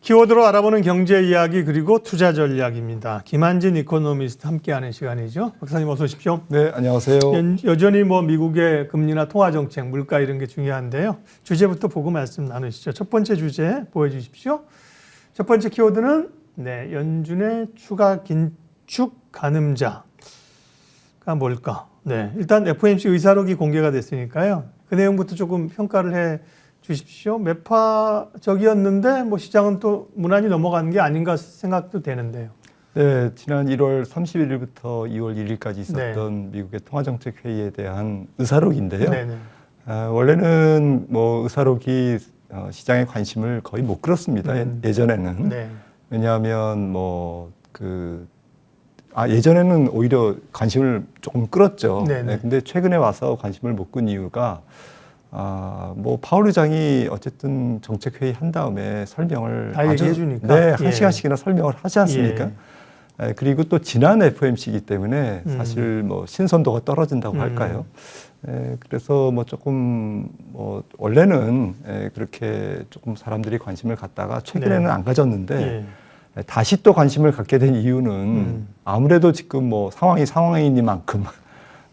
키워드로 알아보는 경제 이야기 그리고 투자 전략입니다. 김한진 이코노미스트 함께하는 시간이죠. 박사님 어서 오십시오. 네, 안녕하세요. 여전히 미국의 금리나 통화 정책, 물가 이런 게 중요한데요. 주제부터 보고 말씀 나누시죠. 첫 번째 주제 보여주십시오. 첫 번째 키워드는 연준의 추가 긴축 가늠자가 뭘까? 일단 FOMC 의사록이 공개가 됐으니까요. 그 내용부터 조금 평가를 해 주십시오. 매파적이었는데 시장은 또 무난히 넘어간 게 아닌가 생각도 되는데요. 네, 지난 1월 31일부터 2월 1일까지 있었던 미국의 통화정책 회의에 대한 의사록인데요. 원래는 의사록이 시장의 관심을 거의 못 끌었습니다. 예전에는. 왜냐하면 예전에는 오히려 관심을 조금 끌었죠. 근데 최근에 와서 관심을 못 끈 이유가 파월 의장이 어쨌든 정책 회의 한 다음에 설명을 다 얘기해 주니까. 한 시간씩이나 설명을 하지 않습니까? 그리고 또 지난 FOMC이기 때문에 사실 신선도가 떨어진다고 할까요? 그래서 조금 원래는 그렇게 조금 사람들이 관심을 갖다가 최근에는 안 가졌는데 다시 또 관심을 갖게 된 이유는 아무래도 지금 상황이 상황이니만큼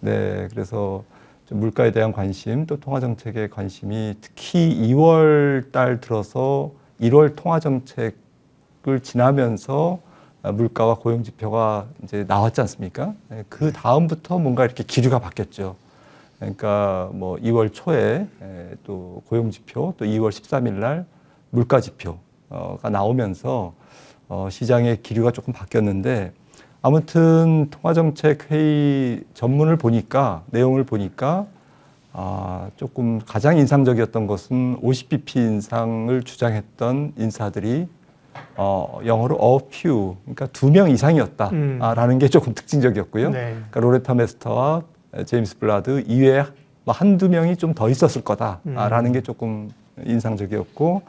그래서 물가에 대한 관심, 또 통화정책에 관심이 특히 2월 달 들어서 1월 통화정책을 지나면서 물가와 고용지표가 이제 나왔지 않습니까? 그 다음부터 뭔가 이렇게 기류가 바뀌었죠. 그러니까 2월 초에 또 고용지표, 또 2월 13일 날 물가지표가 나오면서 시장의 기류가 조금 바뀌었는데 아무튼 통화정책 회의 전문을 보니까 내용을 보니까 조금 가장 인상적이었던 것은 50bp 인상을 주장했던 인사들이 영어로 a few, 그러니까 2명 이상이었다라는 게 조금 특징적이었고요. 그러니까 로레타 메스터와 제임스 블라드 이외에 한두 명이 좀 더 있었을 거다라는 게 조금 인상적이었고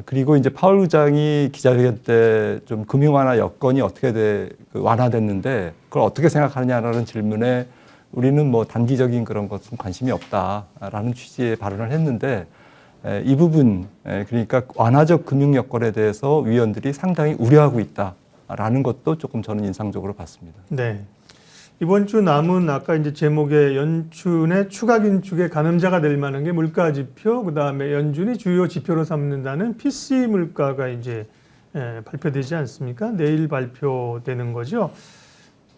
그리고 이제 파월 의장이 기자회견 때 좀 금융 완화 여건이 어떻게 완화됐는데 그걸 어떻게 생각하느냐라는 질문에 우리는 단기적인 그런 것은 관심이 없다라는 취지의 발언을 했는데 이 부분 그러니까 완화적 금융 여건에 대해서 위원들이 상당히 우려하고 있다라는 것도 조금 저는 인상적으로 봤습니다. 이번 주 남은 아까 이제 제목에 연준의 추가 긴축의 가늠자가 될 만한 게 물가 지표, 그다음에 연준이 주요 지표로 삼는다는 PCE 물가가 이제 발표되지 않습니까? 내일 발표되는 거죠.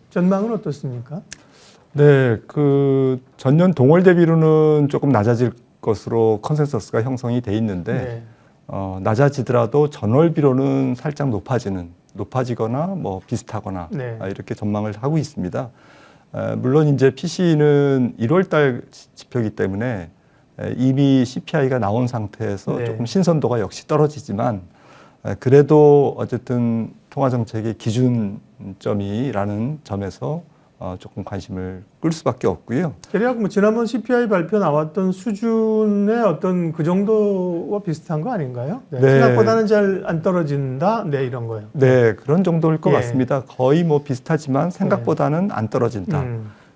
전망은 어떻습니까? 그 전년 동월 대비로는 조금 낮아질 것으로 컨센서스가 형성이 돼 있는데 낮아지더라도 전월비로는 살짝 높아지거나 비슷하거나 이렇게 전망을 하고 있습니다. 물론 이제 PCE는 1월 달 지표이기 때문에 이미 CPI가 나온 상태에서 조금 신선도가 역시 떨어지지만 그래도 어쨌든 통화정책의 기준점이라는 점에서 조금 관심을 끌 수밖에 없고요. 대략 지난번 CPI 발표 나왔던 수준의 어떤 그 정도와 비슷한 거 아닌가요? 생각보다는 잘 안 떨어진다, 이런 거예요. 그런 정도일 것 같습니다. 거의 비슷하지만 생각보다는 안 떨어진다.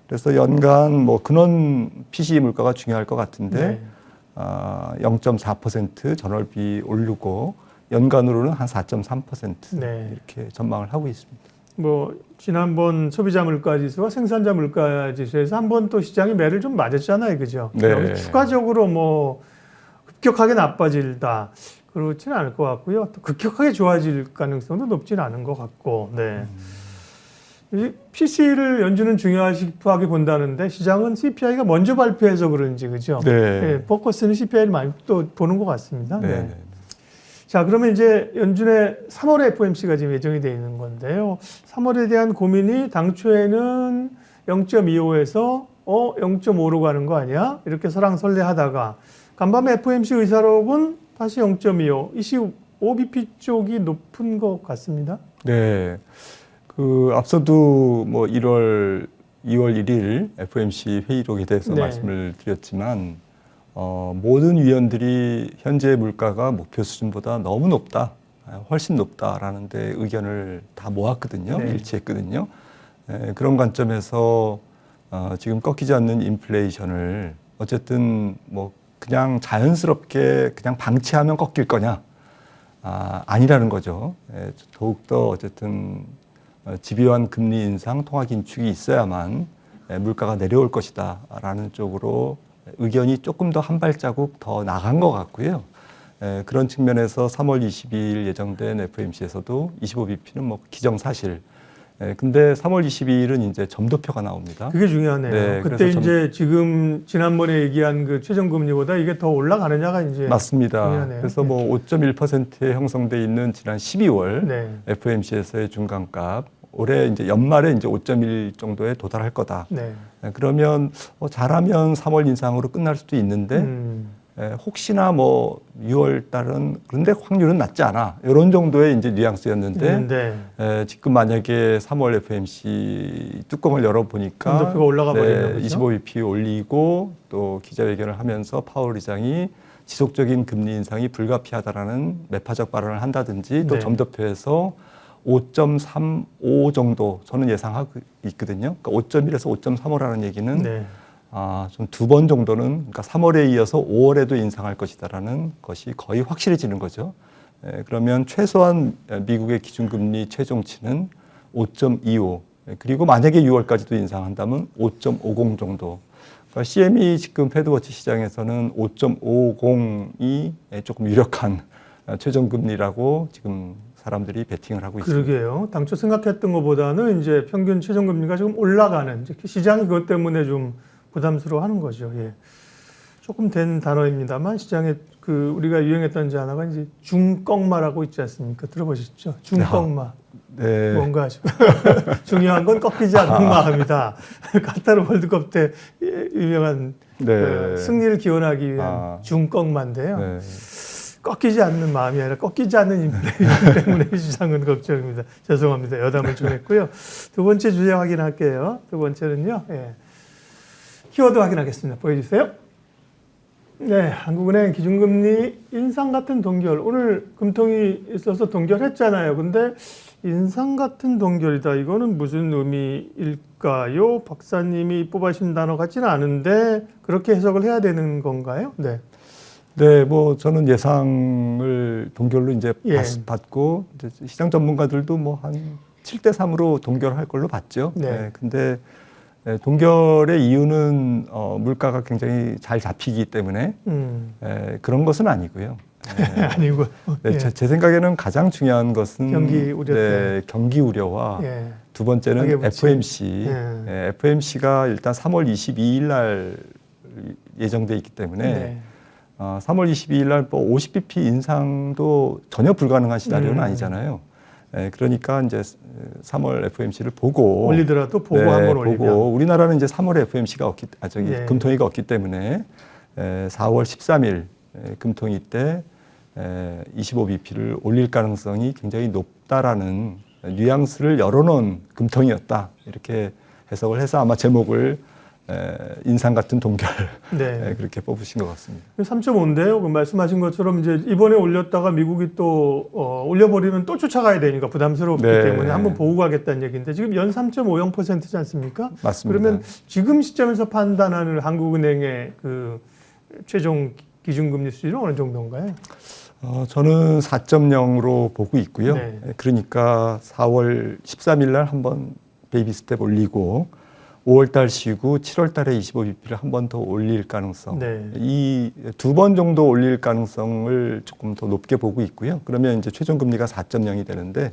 그래서 연간 근원 PCE 물가가 중요할 것 같은데 0.4% 전월비 오르고 연간으로는 한 4.3% 이렇게 전망을 하고 있습니다. 지난번 소비자 물가 지수와 생산자 물가 지수에서 한번 또 시장이 매를 좀 맞았잖아요. 그죠? 추가적으로 급격하게 나빠질다. 그렇지는 않을 것 같고요. 또 급격하게 좋아질 가능성도 높지는 않은 것 같고. PC를 연준은 중요하게 본다는데 시장은 CPI가 먼저 발표해서 그런지, 그죠? 포커스는 CPI를 많이 또 보는 것 같습니다. 자, 그러면 이제 연준의 3월에 FOMC가 지금 예정이 되어 있는 건데요. 3월에 대한 고민이 당초에는 0.25에서 0.5로 가는 거 아니야? 이렇게 설왕설래하다가 간밤에 FOMC 의사록은 다시 0.25, 25bp 쪽이 높은 것 같습니다. 앞서도 2월 1일 FOMC 회의록에 대해서 말씀을 드렸지만 모든 위원들이 현재 물가가 목표 수준보다 너무 높다, 훨씬 높다라는 데 의견을 다 모았거든요. 일치했거든요. 그런 관점에서 지금 꺾이지 않는 인플레이션을 어쨌든 그냥 자연스럽게 그냥 방치하면 꺾일 거냐, 아니라는 거죠. 더욱더 어쨌든 집요한 금리 인상, 통화 긴축이 있어야만 물가가 내려올 것이다라는 쪽으로 의견이 조금 더 한 발자국 더 나간 것 같고요. 그런 측면에서 3월 22일 예정된 FOMC에서도 25bp는 뭐 기정사실. 근데 3월 22일은 이제 점도표가 나옵니다. 그게 중요하네요. 네, 그때 이제 지금 지난번에 얘기한 그 최저금리보다 이게 더 올라가느냐가 이제 맞습니다. 중요하네요. 그래서 뭐 5.1%에 형성돼 있는 지난 12월 네. FOMC에서의 중간값 올해 이제 연말에 이제 5.1 정도에 도달할 거다. 네. 그러면 잘하면 3월 인상으로 끝날 수도 있는데 혹시나 뭐 6월 달은 그런데 확률은 낮지 않아. 이런 정도의 이제 뉘앙스였는데 지금 만약에 3월 FOMC 뚜껑을 열어보니까 점도표가 올라가 버리는 거죠. 25bp 올리고 또 기자회견을 하면서 파월 의장이 지속적인 금리 인상이 불가피하다라는 매파적 발언을 한다든지 또 네. 점도표에서 5.35 정도 저는 예상하고 있거든요. 그러니까 5.1에서 5.35라는 얘기는 네. 좀 두 번 정도는 그러니까 3월에 이어서 5월에도 인상할 것이다라는 것이 거의 확실해지는 거죠. 그러면 최소한 미국의 기준금리 최종치는 5.25 그리고 만약에 6월까지도 인상한다면 5.50 정도. 그러니까 CME 지금 패드워치 시장에서는 5.50이 조금 유력한 최종금리라고 지금 사람들이 베팅을 하고 있습니다. 그러게요. 당초 생각했던 것보다는 이제 평균 최저금리가 조금 올라가는 시장이 그것 때문에 좀 부담스러워하는 거죠. 예. 조금 된 단어입니다만 시장에 그 우리가 유행했던 단어가 이제 중꺾마라고 있지 않습니까? 들어보셨죠? 중꺾마. 네. 뭔가 중요한 건 꺾이지 않는 마음이다. 카타르 월드컵 때 유명한 그 승리를 기원하기 위한 중꺾마인데요. 네. 꺾이지 않는 마음이 아니라 꺾이지 않는 인플레이션 때문에 시장은 걱정입니다. 죄송합니다. 여담을 좀 했고요. 두 번째 주제 확인할게요. 두 번째는요. 예. 키워드 확인하겠습니다. 보여주세요. 네, 한국은행 기준금리 인상 같은 동결. 오늘 금통이 있어서 동결했잖아요. 근데 인상 같은 동결이다. 이거는 무슨 의미일까요? 박사님이 뽑아신 단어 같지는 않은데 그렇게 해석을 해야 되는 건가요? 네. 네, 뭐 저는 예상을 동결로 이제 받고 이제 시장 전문가들도 뭐 한 7대3으로 동결할 걸로 봤죠. 네. 근데 동결의 이유는 물가가 굉장히 잘 잡히기 때문에 그런 것은 아니고요. 아니고. 네, 제 생각에는 가장 중요한 것은 경기 우려 경기 우려와 두 번째는 FOMC. FOMC가 일단 3월 22일 날 예정돼 있기 때문에 3월 22일 날 뭐 50bp 인상도 전혀 불가능한 시나리오는 아니잖아요. 그러니까 이제 3월 FOMC를 보고 올리더라도 보고 한번 올리면 우리나라는 이제 3월에 FOMC가 금통위가 없기 때문에 4월 13일 금통위 때 25bp를 올릴 가능성이 굉장히 높다라는 뉘앙스를 열어놓은 금통위였다 이렇게 해석을 해서 아마 제목을 인상 같은 동결 그렇게 뽑으신 것 같습니다. 3.5인데요. 그 말씀하신 것처럼 이제 이번에 올렸다가 미국이 또 올려버리면 또 쫓아가야 되니까 부담스럽기 때문에 한번 보고 가겠다는 얘기인데 지금 연 3.50%지 않습니까? 맞습니다. 그러면 지금 시점에서 판단하는 한국은행의 그 최종 기준금리 수준은 어느 정도인가요? 저는 4.0으로 보고 있고요. 그러니까 4월 13일 날 한번 베이비 스텝 올리고 5월 달 쉬고 7월 달에 25bp를 한 번 더 올릴 가능성. 이 두 번 정도 올릴 가능성을 조금 더 높게 보고 있고요. 그러면 이제 최종 금리가 4.0이 되는데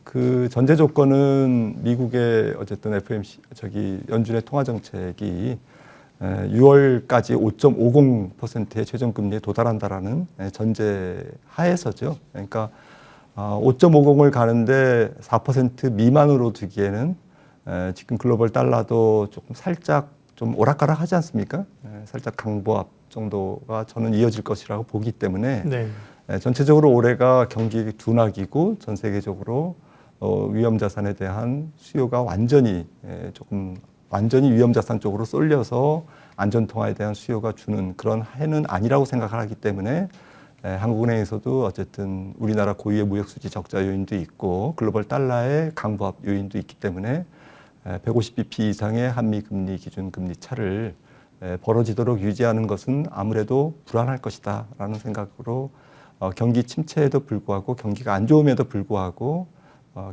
그 전제 조건은 미국의 어쨌든 FOMC 연준의 통화 정책이 6월까지 5.50%의 최종 금리에 도달한다라는 전제 하에서죠. 그러니까 5.50을 가는데 4% 미만으로 두기에는 지금 글로벌 달러도 조금 살짝 좀 오락가락 하지 않습니까? 살짝 강보합 정도가 저는 이어질 것이라고 보기 때문에 전체적으로 올해가 경기 둔화기고 전 세계적으로 위험자산에 대한 수요가 완전히 위험자산 쪽으로 쏠려서 안전통화에 대한 수요가 주는 그런 해는 아니라고 생각을 하기 때문에 한국은행에서도 어쨌든 우리나라 고유의 무역수지 적자 요인도 있고 글로벌 달러의 강보합 요인도 있기 때문에 150bp 이상의 한미 금리 기준 금리 차를 벌어지도록 유지하는 것은 아무래도 불안할 것이다라는 생각으로 경기 침체에도 불구하고 경기가 안 좋음에도 불구하고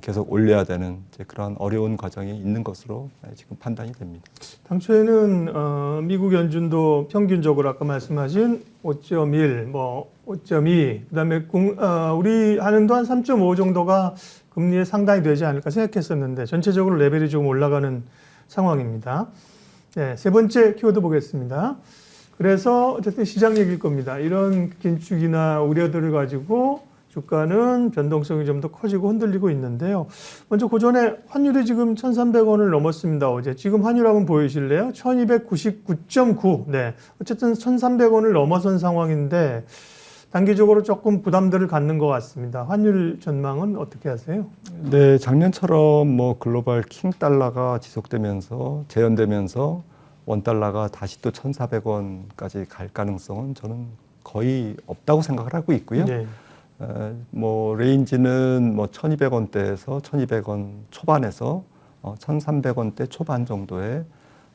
계속 올려야 되는 이제 그런 어려운 과정이 있는 것으로 지금 판단이 됩니다. 당초에는 미국 연준도 평균적으로 아까 말씀하신 5.1, 뭐 5.2, 그다음에 우리 한은도 한 3.5 정도가 금리에 상당히 되지 않을까 생각했었는데 전체적으로 레벨이 조금 올라가는 상황입니다. 네, 세 번째 키워드 보겠습니다. 그래서 어쨌든 시장 얘기일 겁니다. 이런 긴축이나 우려들을 가지고 주가는 변동성이 좀 더 커지고 흔들리고 있는데요. 먼저 그 전에 환율이 지금 1,300원을 넘었습니다. 어제. 지금 환율 한번 보이실래요? 1,299.9. 네. 어쨌든 1,300원을 넘어선 상황인데 단기적으로 조금 부담들을 갖는 것 같습니다. 환율 전망은 어떻게 하세요? 네, 작년처럼 뭐 글로벌 킹 달러가 지속되면서 재현되면서 원 달러가 다시 또 1,400원까지 갈 가능성은 저는 거의 없다고 생각을 하고 있고요. 네. 뭐 레인지는 뭐 1,200원대에서 1,200원 초반에서 1,300원대 초반 정도에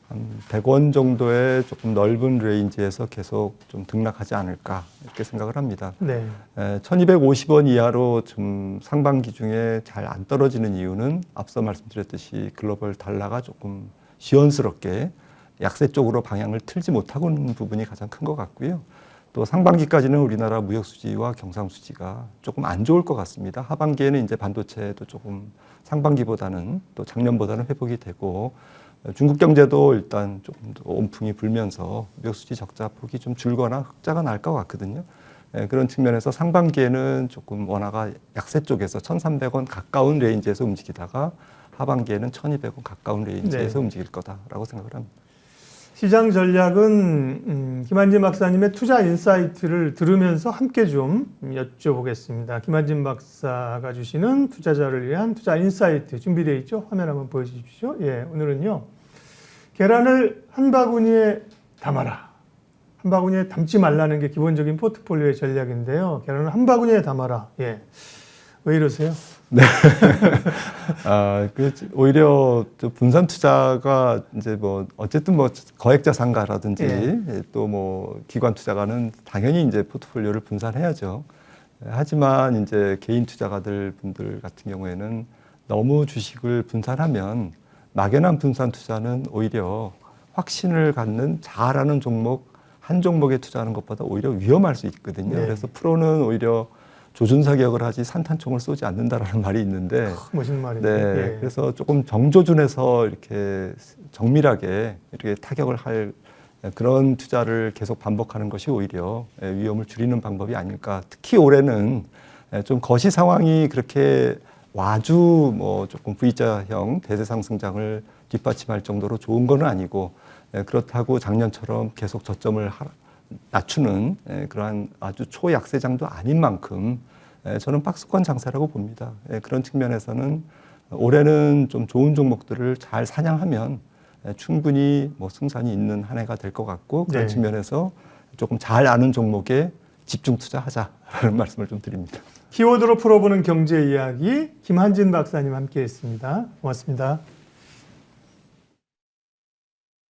한 100원 정도의 조금 넓은 레인지에서 계속 좀 등락하지 않을까 이렇게 생각을 합니다. 네. 1,250원 이하로 좀 상반기 중에 잘 안 떨어지는 이유는 앞서 말씀드렸듯이 글로벌 달러가 조금 시원스럽게 약세 쪽으로 방향을 틀지 못하고 있는 부분이 가장 큰 것 같고요. 또 상반기까지는 우리나라 무역 수지와 경상 수지가 조금 안 좋을 것 같습니다. 하반기에는 이제 반도체도 조금 상반기보다는 또 작년보다는 회복이 되고 중국 경제도 일단 조금 더 온풍이 불면서 무역 수지 적자 폭이 좀 줄거나 흑자가 날 것 같거든요. 그런 측면에서 상반기에는 조금 원화가 약세 쪽에서 1,300원 가까운 레인지에서 움직이다가 하반기에는 1,200원 가까운 레인지에서 움직일 거다라고 생각을 합니다. 시장 전략은 김한진 박사님의 투자 인사이트를 들으면서 함께 좀 여쭤보겠습니다. 김한진 박사가 주시는 투자자를 위한 투자 인사이트 준비되어 있죠? 화면 한번 보여주십시오. 예, 오늘은요. 계란을 한 바구니에 담아라. 한 바구니에 담지 말라는 게 기본적인 포트폴리오의 전략인데요. 계란을 한 바구니에 담아라. 예. 왜 이러세요? 네. 오히려 분산 투자가 이제 뭐 어쨌든 뭐 거액 자산가라든지 또 뭐 기관 투자가는 당연히 이제 포트폴리오를 분산해야죠. 하지만 이제 개인 투자가들 분들 같은 경우에는 너무 주식을 분산하면 막연한 분산 투자는 오히려 확신을 갖는 잘하는 종목 한 종목에 투자하는 것보다 오히려 위험할 수 있거든요. 네. 그래서 프로는 오히려 조준사격을 하지 산탄총을 쏘지 않는다라는 말이 있는데 멋있는 말이죠. 네, 예. 그래서 조금 정조준해서 이렇게 정밀하게 이렇게 타격을 할 그런 투자를 계속 반복하는 것이 오히려 위험을 줄이는 방법이 아닐까. 특히 올해는 좀 거시 상황이 그렇게 아주 뭐 조금 V자형 대세 상승장을 뒷받침할 정도로 좋은 건 아니고 그렇다고 작년처럼 계속 저점을 낮추는 그러한 아주 초약세장도 아닌 만큼 저는 박스권 장사라고 봅니다. 그런 측면에서는 올해는 좀 좋은 종목들을 잘 사냥하면 충분히 뭐 승산이 있는 한 해가 될 것 같고 그런 측면에서 조금 잘 아는 종목에 집중 투자하자라는 말씀을 좀 드립니다. 키워드로 풀어보는 경제 이야기 김한진 박사님 함께했습니다. 고맙습니다.